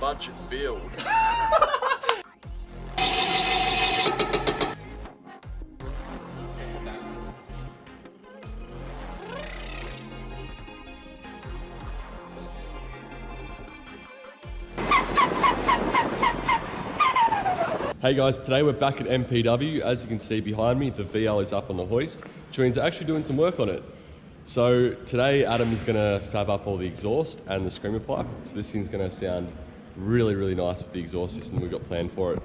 budget build. Hey guys, today we're back at MPW. As you can see behind me, the VL is up on the hoist, which means they're actually doing some work on it. So today Adam is going to fab up all the exhaust and the screamer pipe. So this thing's going to sound really, really nice with the exhaust system we've got planned for it.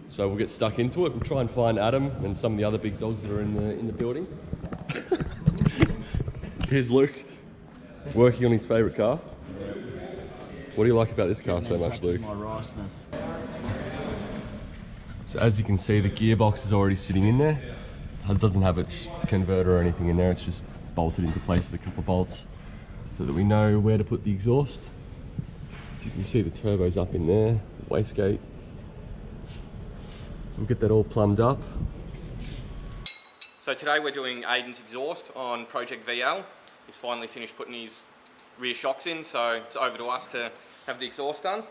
So we'll get stuck into it. We'll try and find Adam and some of the other big dogs that are in the building. Here's Luke, working on his favourite car. What do you like about this car so much, Luke? My riceness. So as you can see, the gearbox is already sitting in there. It doesn't have its converter or anything in there. It's just bolted into place with a couple of bolts so that we know where to put the exhaust. So you can see the turbo's up in there, wastegate. So we'll get that all plumbed up. So today we're doing Aiden's exhaust on Project VL. He's finally finished putting his rear shocks in, so it's over to us to have the exhaust done.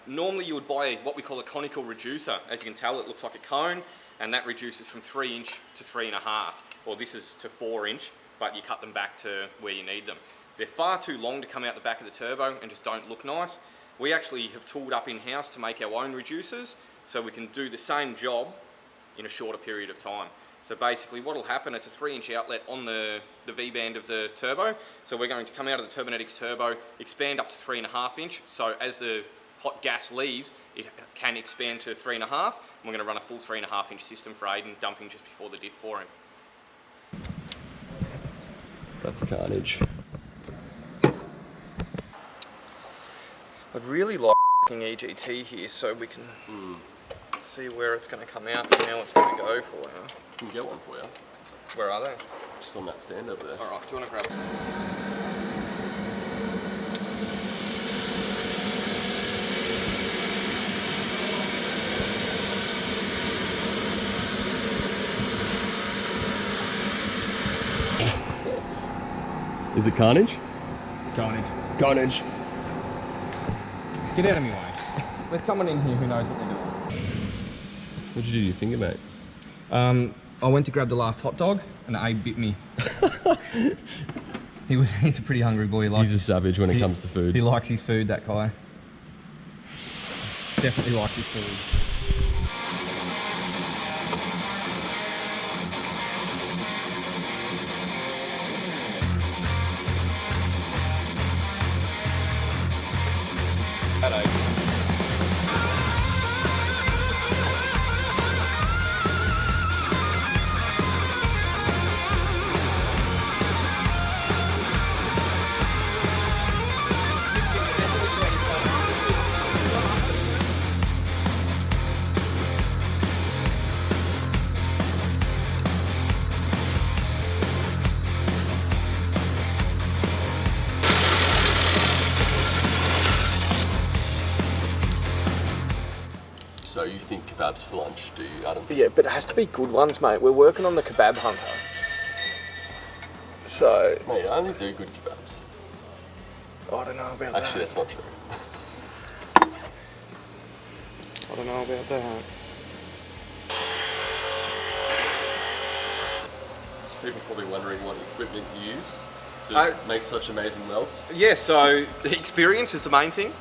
Normally you would buy what we call a conical reducer. As you can tell, it looks like a cone, and that reduces from 3 inch to 3.5. Or this is to 4 inch, but you cut them back to where you need them. They're far too long to come out the back of the turbo and just don't look nice. We actually have tooled up in-house to make our own reducers, so we can do the same job in a shorter period of time. So basically what will happen, it's a 3 inch outlet on the V-band of the turbo. So we're going to come out of the Turbonetics turbo, expand up to 3.5 inch. So as the hot gas leaves, it can expand to 3.5. And we're going to run a full 3.5 inch system for Aiden, dumping just before the diff for him. That's carnage. I'd really like EGT here so we can see where it's going to come out and how it's going to go for you. Can we get one for you? Where are they? Just on that stand over there. Alright, do you want to grab them? Is it carnage? Carnage. Carnage. Get out of my way. Let someone in here who knows what they're doing. What'd you do to your finger, mate? I went to grab the last hot dog and Abe bit me. He's a pretty hungry boy. He's a savage when it comes to food. He likes his food, that guy. Definitely likes his food. So you think kebabs for lunch, do you, Adam? Yeah, but it has to be good ones, mate. We're working on the kebab hunter. So... Mate, I only do good kebabs. I don't know about that. Actually, that's not true. I don't know about that. People are probably wondering what equipment you use to make such amazing welds. Yeah, so the experience is the main thing.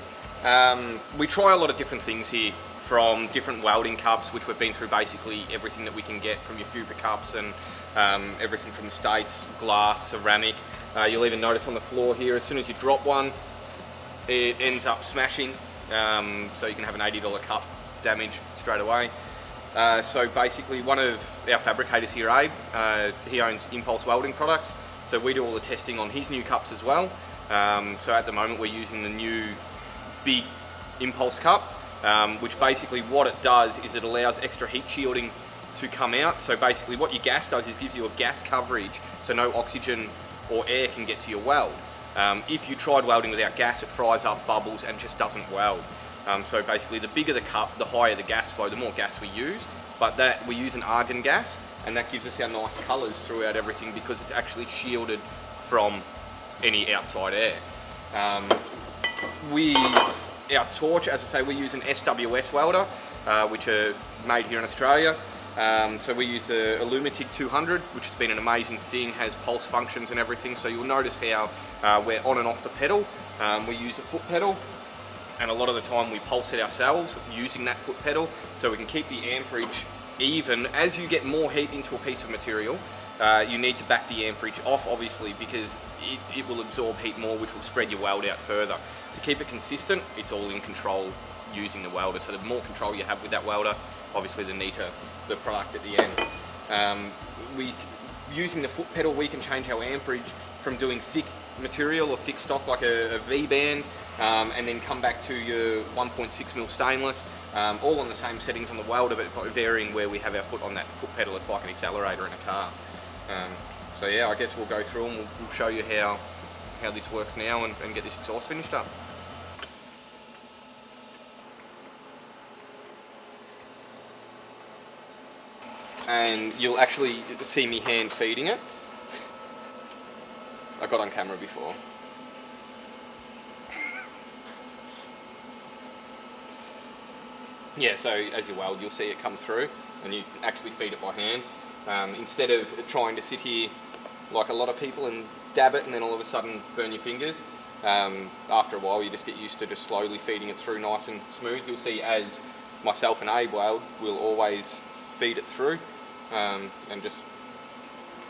We try a lot of different things here, from different welding cups, which we've been through basically everything that we can get from your Fupa cups and everything from the States, glass, ceramic. You'll even notice on the floor here, as soon as you drop one, it ends up smashing. So you can have an $80 cup damage straight away. So basically one of our fabricators here, Abe, he owns Impulse Welding Products. So we do all the testing on his new cups as well. So at the moment we're using the new big Impulse cup, which basically what it does is it allows extra heat shielding to come out. So basically what your gas does is gives you a gas coverage, so no oxygen or air can get to your weld. If you tried welding without gas, it fries up, bubbles, and just doesn't weld. So basically the bigger the cup, the higher the gas flow, the more gas we use. But that we use an argon gas, and that gives us our nice colours throughout everything because it's actually shielded from any outside air. With Our torch, as I say, we use an SWS welder, which are made here in Australia. So we use the Alumitig 200, which has been an amazing thing, has pulse functions and everything. So you'll notice how we're on and off the pedal. We use a foot pedal, and a lot of the time we pulse it ourselves using that foot pedal, so we can keep the amperage even. As you get more heat into a piece of material, you need to back the amperage off, obviously, because it will absorb heat more, which will spread your weld out further. To keep it consistent, it's all in control using the welder. So the more control you have with that welder, obviously the neater the product at the end. Using the foot pedal, we can change our amperage from doing thick material or thick stock like a V-band, and then come back to your 1.6mm stainless, all on the same settings on the welder, but varying where we have our foot on that foot pedal. It's like an accelerator in a car. So yeah, I guess we'll go through and we'll show you how this works now and get this exhaust finished up. And you'll actually see me hand feeding it. I got on camera before. Yeah, so as you weld, you'll see it come through, and you actually feed it by hand. Instead of trying to sit here like a lot of people and dab it and then all of a sudden burn your fingers, after a while you just get used to just slowly feeding it through nice and smooth. You'll see as myself and Abe weld, we'll always feed it through, and just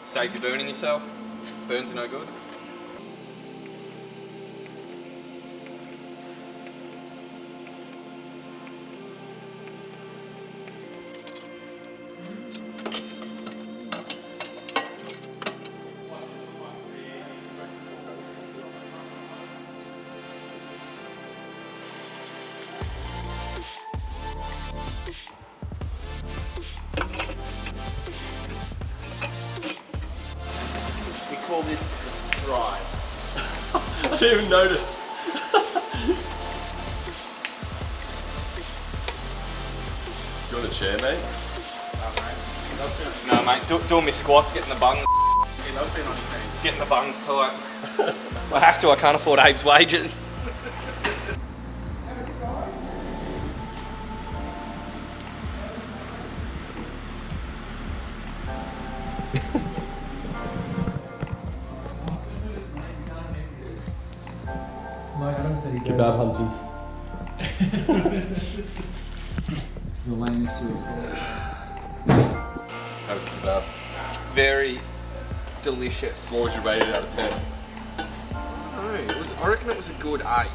saves you burning yourself. Burns are no good. We call this the stride. I didn't even notice. Do you want a chair, mate? No mate, doing my squats, getting the bungs. Getting Getting the bungs tight. I have to, I can't afford Abe's wages. Kebab hunters. You're laying next to yourself. How was the kebab? Very delicious. What would you rate it out of 10? I reckon it was a good 8.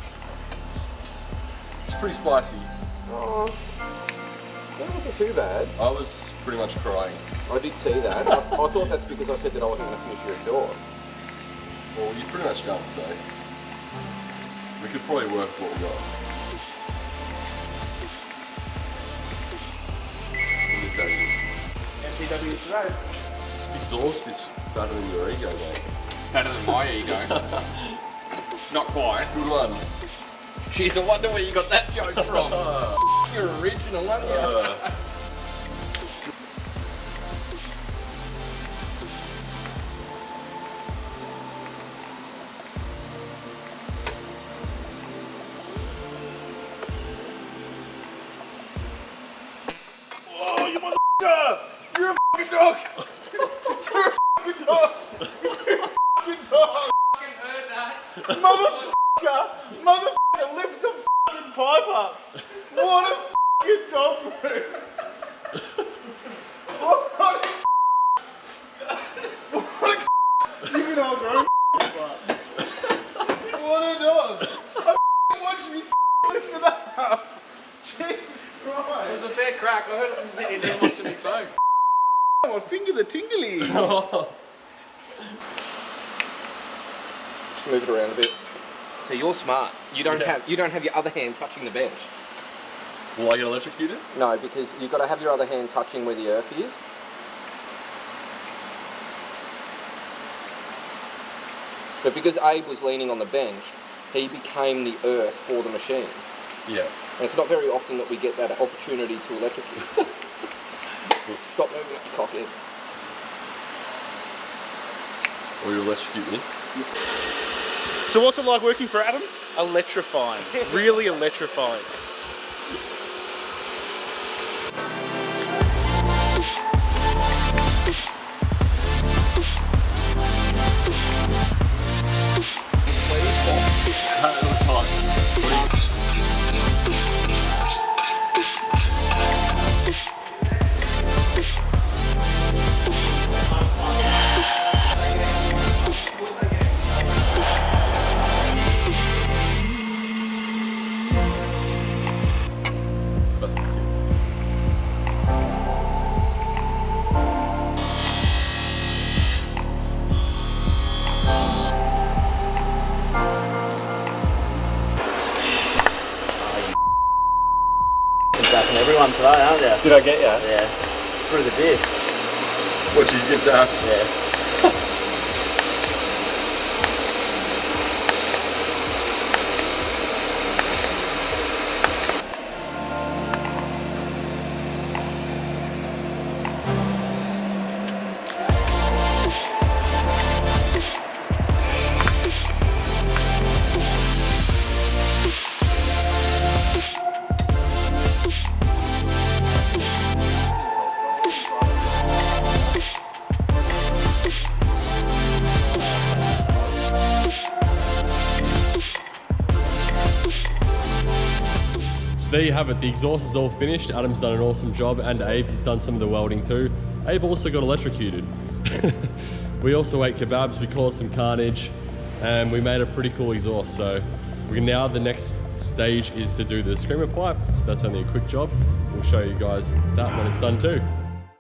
It's pretty spicy. Oh, that wasn't too bad. I was pretty much crying. I did see that. I thought that's because I said that I wasn't going to finish your exhaust. Well, you pretty much done, so we could probably work with what we got. MPW today. This exhaust is fatter than your ego, mate. Better than my ego. Not quite. Good one. Jeez, I wonder where you got that joke from. You're original, aren't you? Oh, you motherfucker! You're a fucking dog! You're a fucking dog! You're a fucking dog! Heard that. Motherfucker! Motherfucker, lift the fucking pipe up! What a fucking dog move! What a you can hold your own butt. What a dog! I watched me lift it up! Jesus It Christ! was a fair crack. I heard it sitting there watching me phone. My finger the tingly! Just move it around a bit. So you're smart. You don't have your other hand touching the bench. Will I get electrocuted? No, because you've got to have your other hand touching where the earth is. But because Abe was leaning on the bench, he became the earth for the machine. Yeah. And it's not very often that we get that opportunity to electrocute. Stop moving that cock in. Or you electrocute me? So what's it like working for Adam? Electrifying. Really electrifying. That looks hot. That's the tip. Zapping everyone today, aren't you? Did I get you? Yeah. Through the disc. What, she's gets zapped? Yeah. So there you have it, the exhaust is all finished. Adam's done an awesome job, and Abe, he's done some of the welding too. Abe also got electrocuted. We also ate kebabs, we caused some carnage, and we made a pretty cool exhaust. So now the next stage is to do the screamer pipe. So that's only a quick job. We'll show you guys that when it's done too.